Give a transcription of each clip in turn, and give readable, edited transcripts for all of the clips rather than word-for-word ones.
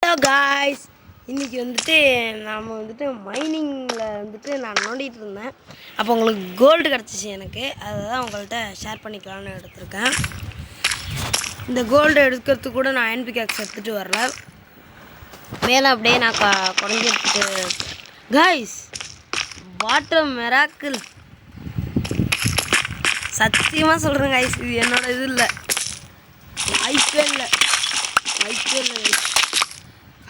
Hello guys, இன்றைக்கி நாம் மைனிங்கில் நான் நோண்டிகிட்டு இருந்தேன். அப்போ உங்களுக்கு கோல்டு கிடச்சிச்சு. எனக்கு அதை தான் உங்கள்கிட்ட ஷேர் பண்ணிக்கலான்னு எடுத்திருக்கேன். இந்த கோல்டு எடுக்கிறதுக்கு கூட நான் அயன் பிக்காக்ஸ் எடுத்துகிட்டு வரல. மேலே அப்படியே நான் குறைஞ்சி எடுத்துகிட்டு காய்ஸ், வாட்டர் மிராக்கிள் சத்தியமாக சொல்கிறேன் காய்ஸ், இது என்னோடய இது இல்லை, வாய்ப்பே இல்லை காய்ஸ்.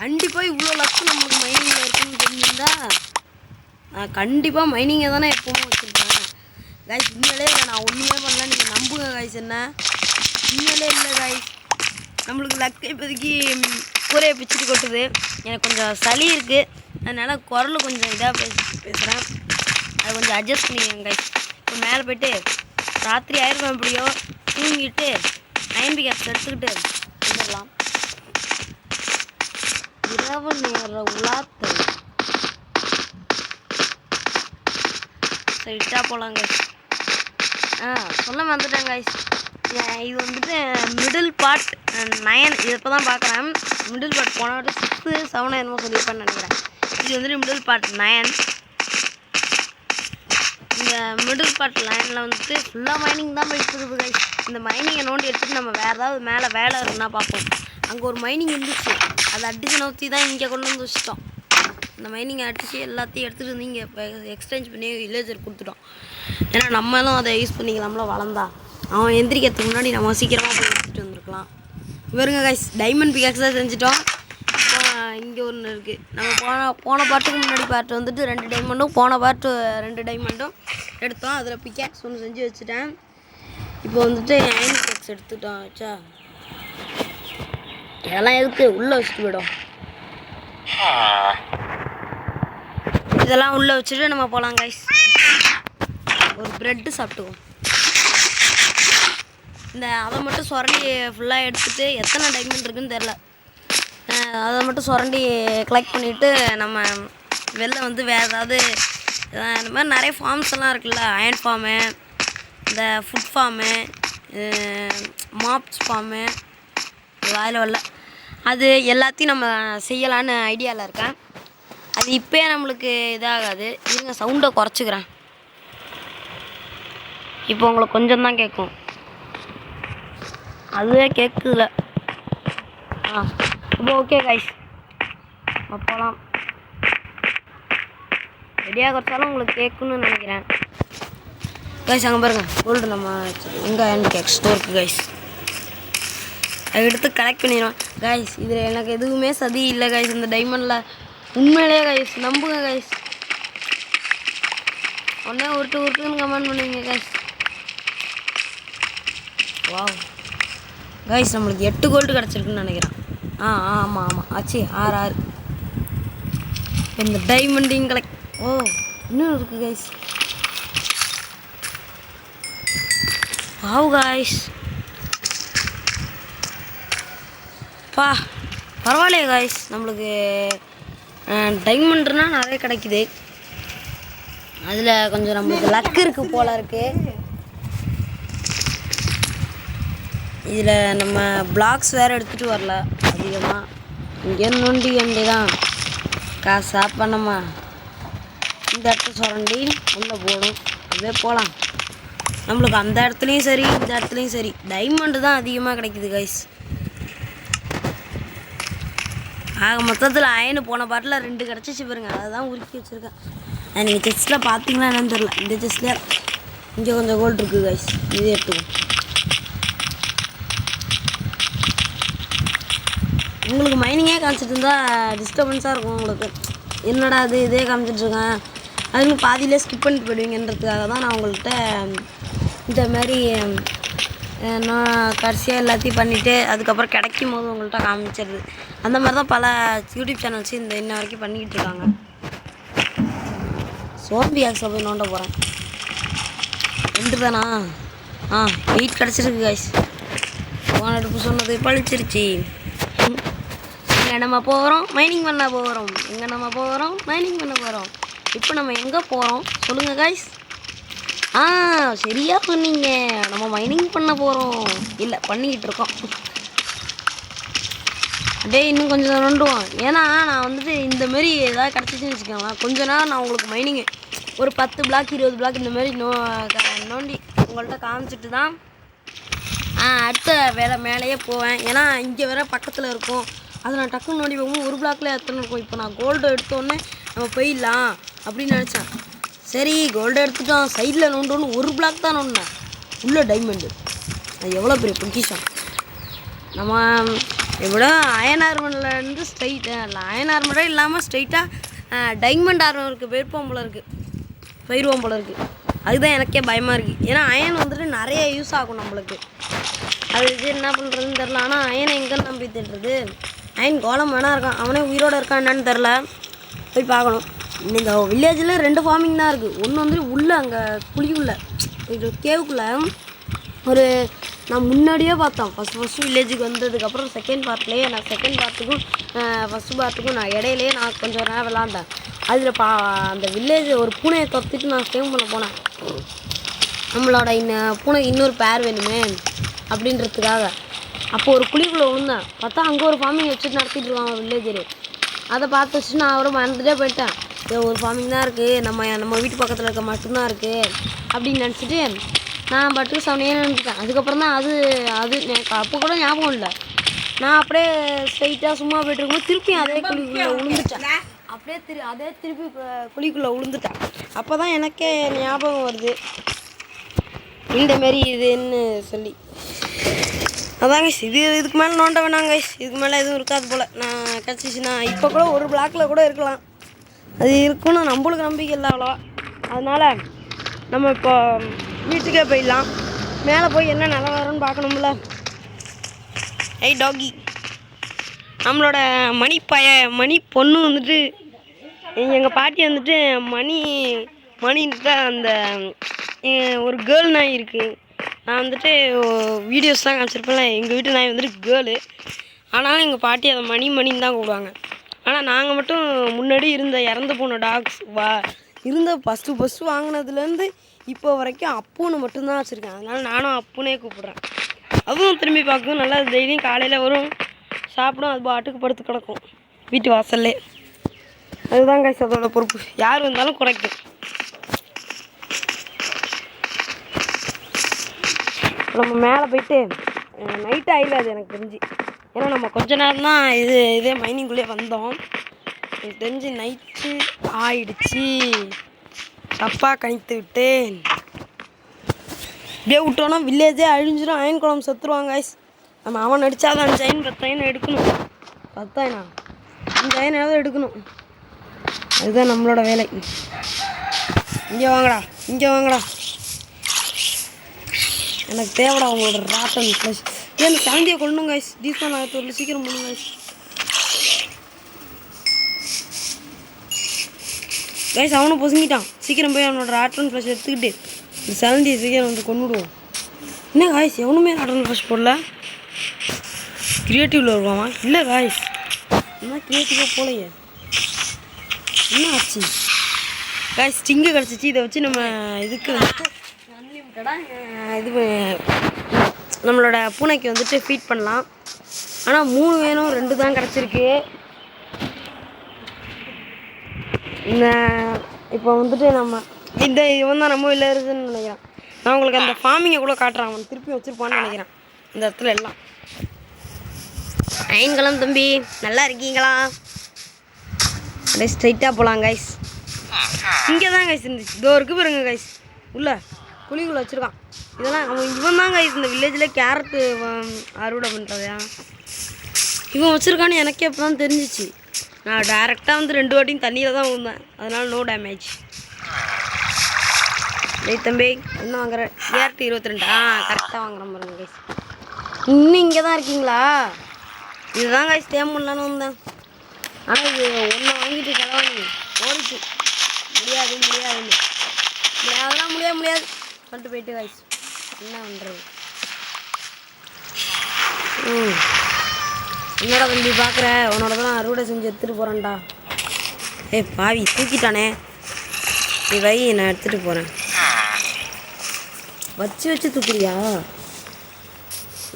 கண்டிப்பாக இவ்வளோ லட்சம் நம்மளுக்கு மைனிங்கில் இருக்குன்னு தெரிஞ்சிருந்தா நான் கண்டிப்பாக மைனிங்கை தானே எப்போவும் வச்சுருப்பேன் காய்ஸ். உண்மையிலே இல்லை, நான் ஒன்றுமே பண்ணல, நீங்கள் நம்புங்க காய்ஸ். என்ன உண்மையிலே இல்லை காய்ஸ், நம்மளுக்கு லக்கு இப்போதைக்கு கூரையை பிச்சுட்டு கொட்டுது. எனக்கு கொஞ்சம் சளி இருக்குது, அதனால் குரல் கொஞ்சம் இதாக பேசுகிறேன். அதை கொஞ்சம் அட்ஜஸ்ட் பண்ணிக்கோங்க காய்ஸ். இப்போ மேலே போய்ட்டு ராத்திரி ஆயிருக்கும், எப்படியோ தூங்கிட்டு அயன் பிக்காக்ஸ் எடுத்துக்கிட்டு வந்துடலாம். இரவு நேர உலாத்தல் சரிட்டா போகலாங்க. சொல்ல வந்துட்டேன் காய்ஸ். இது மிடில் பார்ட் 9. இது இப்போ தான் பார்க்குறேன். மிடில் பார்ட் போன 6, 7 என்னமோ சொல்லியிருப்பேன்னு நினைக்கிறேன். இது மிடில் பார்ட் 9. இந்த மிடில் பார்ட் 9ல் ஃபுல்லாக மைனிங் தான் போயிட்டு இருக்குது காய்ஸ். இந்த மைனிங்கை நோண்டி எடுத்துகிட்டு நம்ம வேறு ஏதாவது மேலே வேலை இருக்குன்னா பார்ப்போம். அங்கே ஒரு மைனிங் இருந்துச்சு, அதை அடிச்சு நோத்தி தான் இங்கே கொண்டு வந்து வச்சிட்டோம். இந்த மைனிங்கை அடித்து எல்லாத்தையும் எடுத்துகிட்டு வந்து இங்கே இப்போ எக்ஸ்சேஞ்ச் பண்ணி வில்லேஜர் கொடுத்துட்டோம். ஏன்னா நம்மளும் அதை யூஸ் பண்ணிக்கலாம்ல வளர்ந்தா. அவன் எந்திரிக்கிறதுக்கு முன்னாடி நம்ம சீக்கிரமாக போய் எடுத்துகிட்டு வந்துருக்கலாம். இவருங்க கைஸ், டைமண்ட் பிகாக்ஸ் தான் செஞ்சுட்டோம். இப்போ இங்கே ஒன்று இருக்குது. நம்ம போன பாட்டுக்கு முன்னாடி பார்ட் 2 டைமண்டும், போன பார்ட்டு 2 டைமண்டும் எடுத்தோம். அதில் பிகாக்ஸ் ஒன்று செஞ்சு வச்சுட்டேன். இப்போ அயன் பிகாக்ஸ் எடுத்துட்டோம். வச்சா இதெல்லாம் எதுக்கு உள்ளே வச்சுட்டு போய்டும். இதெல்லாம் உள்ளே வச்சுட்டு நம்ம போகலாம் கைஸ். ஒரு ப்ரெட்டு சாப்பிட்டுவோம். அதை மட்டும் சுரண்டி ஃபுல்லாக எடுத்துகிட்டு, எத்தனை டைமண்ட் இருக்குதுன்னு தெரில, அதை மட்டும் சுரண்டி கலெக்ட் பண்ணிவிட்டு நம்ம வெளில வேறு ஏதாவது இந்த மாதிரி நிறைய ஃபார்ம்ஸ் எல்லாம் இருக்குல்ல, அயன் ஃபார்மு, இந்த ஃபுட் ஃபார்மு, மாப்ஸ் ஃபார்மு, வாயில் வரல, அது எல்லாத்தையும் நம்ம செய்யலான்னு ஐடியாவில் இருக்கேன். அது இப்போயே நம்மளுக்கு இதாகாது. இருங்க, சவுண்டை குறைச்சிக்கிறேன். இப்போ உங்களுக்கு கொஞ்சம் தான் கேட்கும், அதுவே கேட்குதுல. இப்போ ஓகே கைஸ், போகலாம். ரெடியாக குறைச்சாலும் உங்களுக்கு கேட்குன்னு நினைக்கிறேன் கைஸ். அங்கே பாருங்கள், கோல்டு நம்ம எங்கே அயன் பிக்காக்ஸ் ஸ்டோருக்கு கைஸ். அதை எடுத்து கலெக்ட் பண்ணிடுவோம் கைஸ். இதில் எனக்கு எதுவுமே சதி இல்லை கைஸ், இந்த டைமண்டில். உண்மையிலே கைஸ், நம்புங்க கைஸ். உடனே உருட்டுன்னு கமெண்ட் பண்ணுவீங்க கைஸ். வாவ் கைஸ், நம்மளுக்கு 8 கோல்டு கிடச்சிருக்குன்னு நினைக்கிறேன். ஆமாம் ஆச்சு, 6 இந்த டைமண்டையும் கலெக்ட். இன்னும் இருக்குது கைஸ். வாவ் கைஸ், பரவாயில்லையே காய்ஸ், நம்மளுக்கு டைமண்ட்னா நிறைய கிடைக்குது. அதில் கொஞ்சம் நம்மளுக்கு லக்கு இருக்குது போல இருக்குது. இதில் நம்ம பிளாக்ஸ் வேறு எடுத்துகிட்டு வரல அதிகமாக. இங்கே நோண்டி தான் காசா பண்ணமா இந்த இடத்துல சுரண்டி உள்ளே போகணும். அப்படியே போகலாம். நம்மளுக்கு அந்த இடத்துலையும் சரி, இந்த இடத்துலையும் சரி டைமண்டு தான் அதிகமாக கிடைக்குது கைஸ். மொத்தத்தில் அயனு போன பாட்டில் 2 கிடச்சிச்சு பாருங்க, அதை தான் உருக்கி வச்சுருக்கேன். நீங்கள் செஸ்ட்டில் பார்த்தீங்களா என்னன்னு தெரில. இந்த செஸ்ட்லேயே இங்கே கொஞ்சம் கோல்டு இருக்குது கைஸ், இதே எடுத்துக்கும். உங்களுக்கு மைனிங்கே காமிச்சிட்டு இருந்தால் டிஸ்டர்பன்ஸாக இருக்கும் உங்களுக்கு. என்னடா அது இதே காமிச்சிட்ருக்கேன், அதுக்கு பாதியிலே ஸ்கிப் பண்ணிட்டு போயிடுவீங்கன்றதுக்காக தான் நான் உங்கள்கிட்ட இந்த மாதிரி நான் கடைசியாக எல்லாத்தையும் பண்ணிவிட்டு அதுக்கப்புறம் கிடைக்கும் போது உங்கள்கிட்ட காமிச்சிடுது. அந்த மாதிரி தான் பல யூடியூப் சேனல்ஸ் இன்ன வரைக்கும் பண்ணிக்கிட்டு இருக்காங்க. சோம்பி ஆக்ஸில் போய் நோண்ட போகிறேன். 2 தானா? 8 கிடச்சிருக்கு கைஸ். போன அடுப்பு சொன்னது பழிச்சிருச்சு. இங்கே நம்ம போகிறோம், மைனிங் பண்ண போகிறோம். மைனிங் பண்ண போகிறோம். இப்போ நம்ம எங்கே போகிறோம் சொல்லுங்கள் கைஸ். சரியா சொன்னீங்க, நம்ம மைனிங் பண்ண போகிறோம். இல்லை, பண்ணிக்கிட்டு இருக்கோம். டேய் இன்னும் கொஞ்சம் நோண்டுவோம். ஏன்னா நான் வந்துட்டு இந்த மாதிரி ஏதாவது கிடச்சிச்சின்னு வச்சுக்கோங்களேன், கொஞ்ச நேரம் நான் உங்களுக்கு மைனிங்கு ஒரு 10 பிளாக் 20 பிளாக் இந்த மாதிரி நோண்டி உங்கள்கிட்ட காமிச்சிட்டு தான் அடுத்த வேலை மேலேயே போவேன். ஏன்னா இங்கே வேற பக்கத்தில் இருக்கும். அதை நான் டக்குன்னு நோண்டி போகும்போது ஒரு பிளாக்ல எத்தனை இருக்கும். இப்போ நான் கோல்டு எடுத்தோடனே நம்ம போயிடலாம் அப்படின்னு நினச்சேன். சரி கோல்டு எடுத்துட்டோம், சைடில் நோண்டோன்னு ஒரு பிளாக் தான் நோண்டினேன். உள்ள டைமண்டு. அது எவ்வளோ பெரிய பொக்கிஷம். நம்ம எவ்வளோ அயன் ஆர்மர்லேருந்து ஸ்ட்ரைட்டாக அயன் ஆர்மரே இல்லாமல் ஸ்ட்ரைட்டாக டைமண்ட் ஆர்மருக்கு போயிருப்போம் போல இருக்குது, போயிடுவோம் போல இருக்குது. அதுதான் எனக்கே பயமாக இருக்குது. ஏன்னா அயன் வந்துட்டு நிறைய யூஸ் ஆகும் நம்மளுக்கு. அது இது என்ன பண்ணுறதுன்னு தெரில. ஆனால் அயனை எங்கேன்னு நம்பி தேடுறது. அயன் கோலம் வேணா இருக்கான், அவனே உயிரோடு இருக்கான் என்னன்னு தெரில, போய் பார்க்கணும். இந்த வில்லேஜில் 2 ஃபார்மிங் தான் இருக்குது. ஒன்று வந்து உள்ளே அங்கே குழிக்குள்ளே இது கேவுக்குள்ளே ஒரு நான் முன்னாடியே பார்த்தோம். ஃபஸ்ட்டு வில்லேஜுக்கு வந்ததுக்கப்புறம் செகண்ட் பார்ட்லேயே நான் செகண்ட் பார்ட்டுக்கும் ஃபஸ்ட்டு பார்ட்டுக்கும் நான் இடையிலேயே நான் கொஞ்சம் நேரம் விளாண்டேன். அதில் அந்த வில்லேஜ் ஒரு பூனையை தொத்திட்டு நான் ஸ்டேம் பண்ண போனேன். நம்மளோட பூனைக்கு இன்னொரு பேர் வேணுமே அப்படின்றதுக்காக. அப்போ ஒரு குழிக்குள்ளே விழுந்தேன். பார்த்தா அங்கே ஒரு ஃபார்மிங் வச்சுட்டு நடத்திட்டு இருக்காங்க வில்லேஜரு. அதை பார்த்து வச்சுட்டு நான் அவரை மறந்துட்டே போயிட்டேன். ஒரு ஃபார்மிங் தான் இருக்குது, நம்ம வீட்டு பக்கத்தில் இருக்க மட்டும்தான் இருக்குது அப்படின்னு நினச்சிட்டு நான் பாட்டுக்கு சவுனையே நினைச்சிட்டேன். அதுக்கப்புறம் தான் அது எனக்கு அப்போ கூட ஞாபகம் இல்லை. நான் அப்படியே ஸ்ட்ரைட்டாக சும்மா போய்ட்டு இருக்கும்போது திருப்பி அதே குழிக்குள்ளே விழுந்துட்டேன். அப்படியே அதே திருப்பி குழிக்குள்ளே விழுந்துட்டேன். அப்போ தான் எனக்கே ஞாபகம் வருது இந்தமாரி இதுன்னு சொல்லி. அதாங்க இதுக்கு மேலே நோண்ட வேணாங்க. இதுக்கு மேலே எதுவும் இருக்காது போல். நான் கிடச்சிச்சின்னா இப்போ கூட ஒரு பிளாக்கில் கூட இருக்கலாம். அது இருக்குன்னு நம்மளுக்கு நம்பிக்கை இல்லை அவ்வளோவா. அதனால் நம்ம இப்போ வீட்டுக்கே போயிடலாம். மேலே போய் என்ன நிலவரம்னு பார்க்கணும்ல. டாகி நம்மளோட மணி பொண்ணு வந்துட்டு எங்கள் பாட்டி வந்துட்டு மணின்ட்டு அந்த ஒரு கேர்ள் நாய் இருக்குது. நான் வந்துட்டு வீடியோஸ் தான் காமிச்சிருப்பேன்ல. எங்கள் வீட்டு நாய் வந்துட்டு கேர்ளு. ஆனாலும் எங்கள் பாட்டி அதை மணின்னு தான் கூப்பிடுவாங்க. ஆனால் நாங்கள் மட்டும் முன்னாடி இறந்து போன டாக்ஸ் இருந்த ஃபஸ்ட்டு வாங்கினதுலேருந்து இப்போ வரைக்கும் அப்புன்னு மட்டும்தான் வச்சுருக்கேன். அதனால் நானும் அப்புனே கூப்பிட்றேன். அதுவும் திரும்பி பார்க்கும் நல்லா டெய்லியும் காலையில் வரும், சாப்பிடும், அது பாட்டுக்கு படுத்து கிடக்கும் வீட்டு வாசல்லே. அதுதான் கைஸ் அதோட பொறுப்பு. யார் வந்தாலும் குறைக்கும். நம்ம மேலே போயிட்டு நைட் ஆகில அது எனக்கு தெரிஞ்சு. ஏன்னா நம்ம கொஞ்ச நேரம் தான் இதே மைனிங்குள்ளே வந்தோம். எனக்கு தெரிஞ்சு நைட்டு ஆயிடுச்சு. தப்பாக கணித்து விட்டேன். இப்படியே விட்டோன்னா வில்லேஜே அழிஞ்சிடும். அயன் குளம் செத்துருவாங்க கைஸ். நம்ம அவன் அடித்தாதான் 5 அயன் 10 அயன் எடுக்கணும். 10 அயனா 5 அயனாவது எடுக்கணும். அதுதான் நம்மளோட வேலை. இங்கே வாங்கடா. எனக்கு தேவைடா உங்களோட ராட்டன் ப்ளஸ். ஏன் சாந்தியை கொள்ளணும் கைஸ். டீசல் ஆகத்தூரில் சீக்கிரம் பண்ணுங்க கைஸ். அவனும் பொசுங்கிட்டான். சீக்கிரம் போய் அவனோட ராட்டன் ப்ளஸ் எடுத்துக்கிட்டு இந்த சாந்தியை சீக்கிரம் வந்து கொண்டுடுவோம். என்ன காய்ஸ் எவனுமே ராட்டன் ப்ளஸ் போடல. கிரியேட்டிவில் வருவாமா? இல்லை காய்ஸ் என்ன கிரியேட்டிவாக போலையே. என்ன ஆச்சு காய்ஸ்? ஸ்டிங்கு கிடச்சிச்சு. இதை வச்சு நம்ம இதுக்கு வந்துட்டு இது நம்மளோட பூனைக்கு வந்துட்டு ஃபீட் பண்ணலாம். ஆனால் 3 வேணும், 2 தான் கிடச்சிருக்கு. இப்போ வந்துட்டு நம்ம இவன் தான் நம்ம இல்லை இருக்குதுன்னு நினைக்கிறேன். நான் உங்களுக்கு அந்த ஃபார்மிங்கை கூட காட்டுறேன். அவன் திருப்பி வச்சுருப்பான்னு நினைக்கிறேன் இந்த இடத்துல எல்லாம். ஐன்கலம் தம்பி நல்லா இருக்கீங்களா? அப்படியே ஸ்ட்ரைட்டாக போகலாம் கைஸ். இங்கே தான் கைஸ் இருந்துச்சு. இதோ இருக்குது பாருங்க கைஸ். உள்ள குழிக்குள்ளே வச்சுருக்கான். இதெல்லாம் இவன் தான் கைஸ் இந்த வில்லேஜில் கேரட்டு அறுவடை பண்ணுறதா இவன் வச்சுருக்கான்னு எனக்கே அப்போ தான் தெரிஞ்சிச்சு. நான் டேரெக்டாக வந்து 2 வாட்டியும் தண்ணியில் தான் விழுந்தேன். அதனால் நோ டேமேஜ். டேய் தம்பி என்ன வாங்குற? கேரட்டு 22. கரெக்டாக வாங்குறேன் பாருங்க கைஸ். இன்னும் இங்கே தான் இருக்கீங்களா? இதுதான் கைஸ் டேம் பண்ணலான்னு வந்தேன். ஆனால் இது ஒன்று வாங்கிட்டு கிளவானி ஓடிச்சு. முடியாதுன்னு அதெல்லாம் முடியாது சொல்லிட்டு போயிட்டு கைஸ். என்ன பண்ணுறது? என்னடா தம்பி பார்க்குற? உன்னோட தான் அறுவடை செஞ்சு எடுத்துகிட்டு போகிறேன்டா. பாவி தூக்கிட்டானே. நீ வை, நான் எடுத்துகிட்டு போகிறேன். வச்சு தூக்குறியா?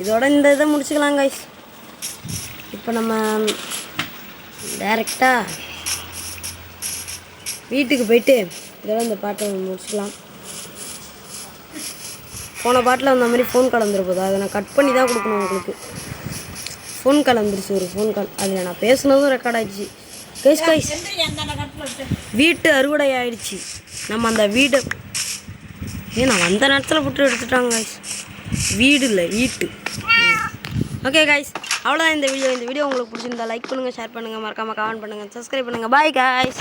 இதோட இந்த இதை முடிச்சுக்கலாம் கைஸ். இப்போ நம்ம டைரெக்டாக வீட்டுக்கு போயிட்டு இதெல்லாம் இந்த பாட்டை முடிச்சுக்கலாம். போன பாட்டில் அந்த மாதிரி ஃபோன் கால் வந்துட போகுது, அதை நான் கட் பண்ணி தான் கொடுக்கணும் உங்களுக்கு. ஃபோன் கால் வந்துருச்சு, ஒரு ஃபோன் கால். அதில் நான் பேசுனதும் ரெக்கார்ட் ஆகிடுச்சு. கைஸ் வீட்டு அறுவடை ஆகிடுச்சு. நம்ம அந்த வீடு நான் அந்த நேரத்தில் விட்டு எடுத்துட்டாங்க கைஸ். வீடு இல்லை வீட்டு. ஓகே கைஸ், அவ்வளோதான் இந்த வீடியோ உங்களுக்கு பிடிச்சிருந்தா லைக் பண்ணுங்கள், ஷேர் பண்ணுங்கள், மறக்காமல் கமெண்ட் பண்ணுங்கள், சப்ஸ்கிரைப் பண்ணுங்கள். Bye guys.